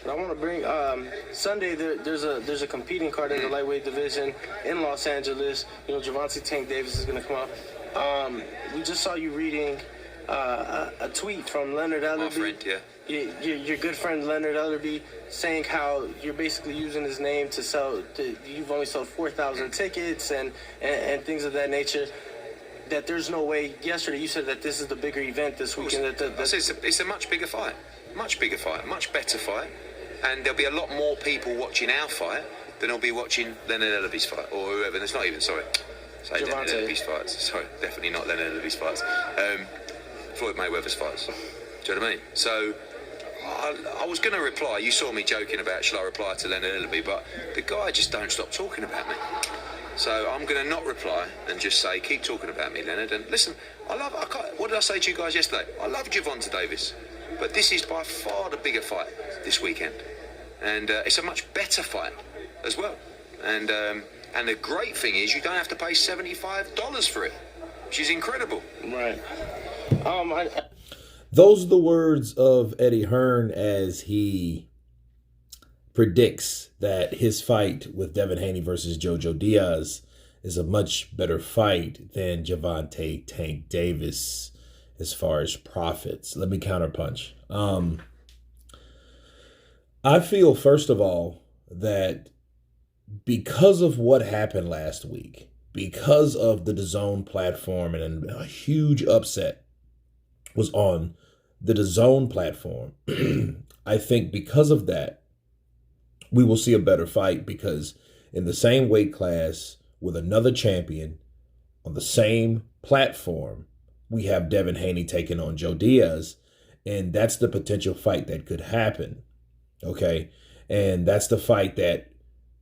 But I want to bring Sunday. There's a competing card in the lightweight division in Los Angeles. You know, Gervonta Tank Davis is going to come up. We just saw you reading a tweet from Leonard Ellerbe. My friend, yeah. Your good friend Leonard Ellerbe saying how you're basically using his name to sell. You've only sold 4,000 tickets and things of that nature. That there's no way. Yesterday you said that this is the bigger event this weekend. It's a much bigger fight, much better fight, and there'll be a lot more people watching our fight than will be watching Leonard Ellerbe's fight or whoever. It's not even Leonard Ellerbe's fights. Sorry, definitely not Leonard Ellerbe's fights. Floyd Mayweather's fights. Do you know what I mean? So I was going to reply. You saw me joking about shall I reply to Leonard Ellerbe, but the guy just don't stop talking about me. So I'm going to not reply and just say, keep talking about me, Leonard. And listen, what did I say to you guys yesterday? I love Gervonta Davis, but this is by far the bigger fight this weekend. And it's a much better fight as well. And the great thing is you don't have to pay $75 for it, which is incredible. Right. Those are the words of Eddie Hearn as he predicts that his fight with Devin Haney versus Jojo Diaz is a much better fight than Gervonta Tank Davis as far as profits. Let me counterpunch. I feel, first of all, that because of what happened last week, because of the DAZN platform, and a huge upset was on the DAZN platform, I think because of that, we will see a better fight, because in the same weight class with another champion on the same platform, we have Devin Haney taking on Joe Diaz, and that's the potential fight that could happen. Okay. And that's the fight that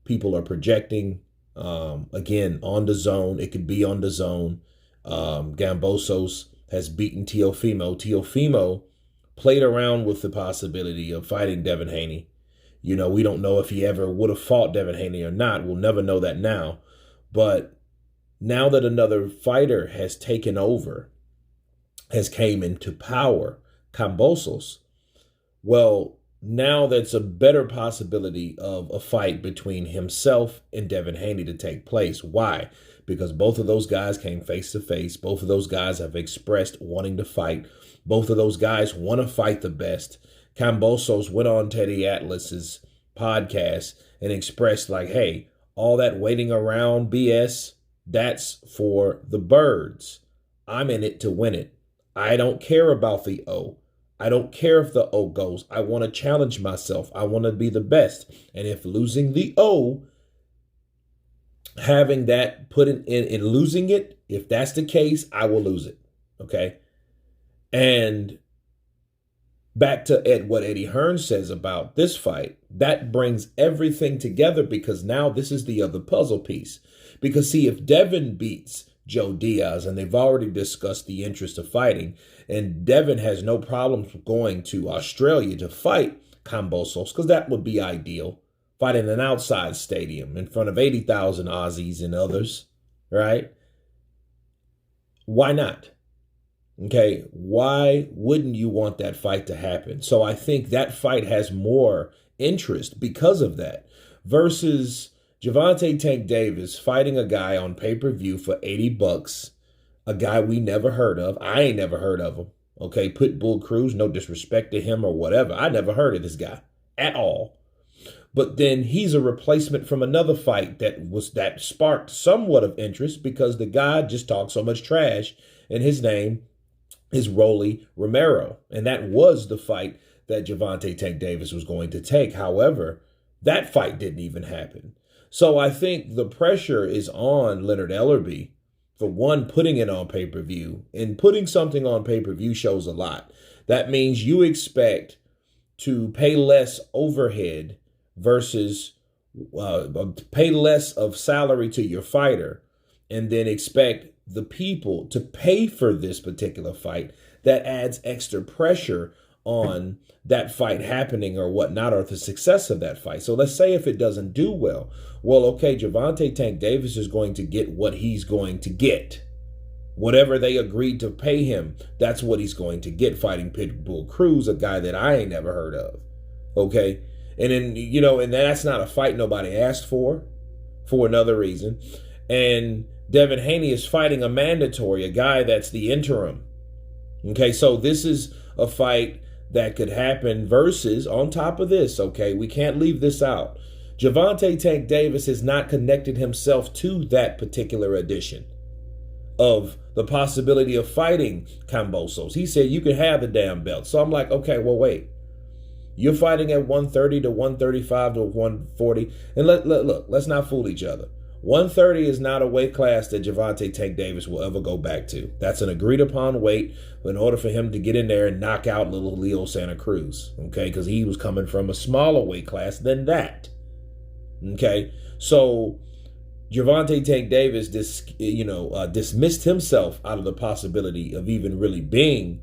people are projecting. Again, on DAZN. It could be on DAZN. Gambosos has beaten Teofimo. Teofimo played around with the possibility of fighting Devin Haney. You know, we don't know if he ever would have fought Devin Haney or not. We'll never know that now. But now that another fighter has taken over, has came into power, Kambosos, well, now there's a better possibility of a fight between himself and Devin Haney to take place. Why? Because both of those guys came face to face. Both of those guys have expressed wanting to fight. Both of those guys want to fight the best. Kambosos went on Teddy Atlas's podcast and expressed like, hey, all that waiting around BS, that's for the birds. I'm in it to win it. I don't care about the O. I don't care if the O goes. I want to challenge myself. I want to be the best. And if losing the O, having that put in losing it, if that's the case, I will lose it. Okay. And back to what Eddie Hearn says about this fight, that brings everything together, because now this is the other puzzle piece. Because see, if Devin beats Joe Diaz, and they've already discussed the interest of fighting, and Devin has no problems going to Australia to fight Kambosos, because that would be ideal. Fight in an outside stadium in front of 80,000 Aussies and others, right? Why not? Okay, why wouldn't you want that fight to happen? So I think that fight has more interest because of that, versus Gervonta Tank Davis fighting a guy on pay-per-view for $80, a guy we never heard of. I ain't never heard of him. Okay, Pitbull Cruz, no disrespect to him or whatever. I never heard of this guy at all. But then he's a replacement from another fight that sparked somewhat of interest, because the guy just talked so much trash, and his name is Rolly Romero. And that was the fight that Gervonta Tank Davis was going to take. However, that fight didn't even happen. So I think the pressure is on Leonard Ellerbe, for one, putting it on pay-per-view. And putting something on pay-per-view shows a lot. That means you expect to pay less overhead versus pay less of salary to your fighter, and then expect the people to pay for this particular fight. That adds extra pressure on that fight happening or whatnot, or the success of that fight. So let's say if it doesn't do well, okay, Gervonta Tank Davis is going to get what he's going to get. Whatever they agreed to pay him, that's what he's going to get, fighting Pitbull Cruz, a guy that I ain't never heard of. Okay. And then, and that's not a fight nobody asked for another reason. And Devin Haney is fighting a mandatory, a guy that's the interim. Okay, so this is a fight that could happen versus, on top of this, okay, we can't leave this out. Gervonta Tank Davis has not connected himself to that particular edition of the possibility of fighting Kambosos. He said you can have the damn belt. So I'm like, okay, well, wait. You're fighting at 130 to 135 to 140. And look, let's not fool each other. 130 is not a weight class that Gervonta Tank Davis will ever go back to. That's an agreed upon weight in order for him to get in there and knock out little Leo Santa Cruz. Okay, because he was coming from a smaller weight class than that. Okay, so Gervonta Tank Davis dismissed himself out of the possibility of even really being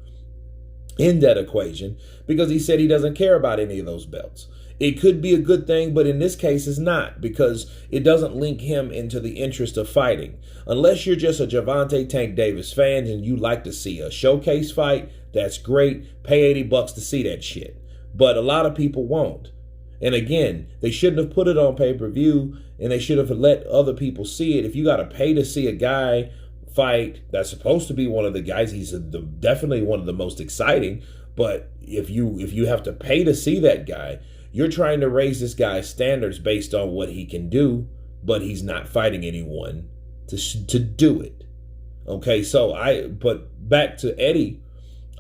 in that equation because he said he doesn't care about any of those belts. It could be a good thing, but in this case it's not, because it doesn't link him into the interest of fighting. Unless you're just a Gervonta Tank Davis fan and you like to see a showcase fight, that's great. Pay $80 to see that shit. But a lot of people won't. And again, they shouldn't have put it on pay-per-view, and they should have let other people see it. If you got to pay to see a guy fight that's supposed to be one of the guys, he's definitely one of the most exciting. But if you have to pay to see that guy, you're trying to raise this guy's standards based on what he can do, but he's not fighting anyone to do it. Okay, but back to Eddie,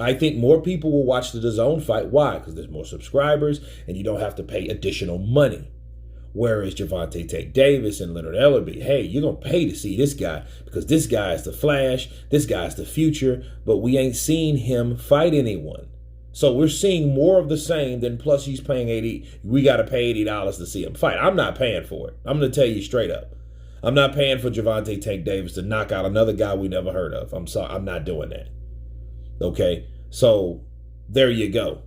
I think more people will watch the DAZN fight. Why? Because there's more subscribers and you don't have to pay additional money. Whereas Gervonta Tank Davis and Leonard Ellerbe, hey, you're going to pay to see this guy because this guy is the Flash, this guy's the future, but we ain't seen him fight anyone. So we're seeing more of the same, then plus he's paying we got to pay $80 to see him fight. I'm not paying for it. I'm going to tell you straight up. I'm not paying for Gervonta Tank Davis to knock out another guy we never heard of. I'm sorry. I'm not doing that. Okay, so there you go.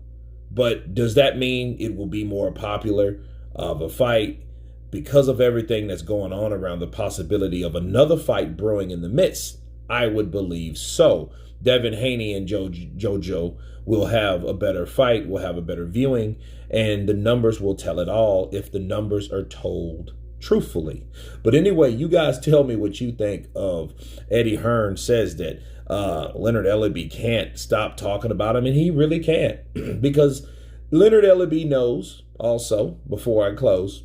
But does that mean it will be more popular of a fight because of everything that's going on around the possibility of another fight brewing in the midst? I would believe so. Devin Haney and JoJo will have a better fight, will have a better viewing, and the numbers will tell it all if the numbers are told truthfully. But anyway, you guys tell me what you think of Eddie Hearn says that Leonard Ellerbe can't stop talking about him, and he really can't because Leonard Ellerbe knows also, before I close,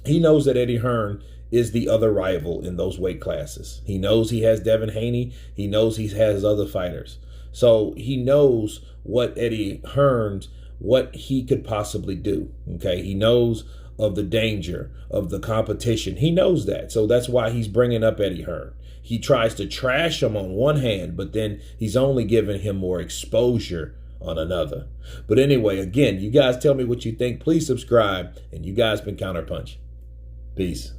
he knows that Eddie Hearn is the other rival in those weight classes. He knows he has Devin Haney. He knows he has other fighters. So he knows what Eddie Hearn's, what he could possibly do. Okay, he knows of the danger of the competition. He knows that. So that's why he's bringing up Eddie Hearn. He tries to trash him on one hand, but then he's only giving him more exposure on another. But anyway, again, you guys tell me what you think. Please subscribe. And you guys been Counterpunch. Peace.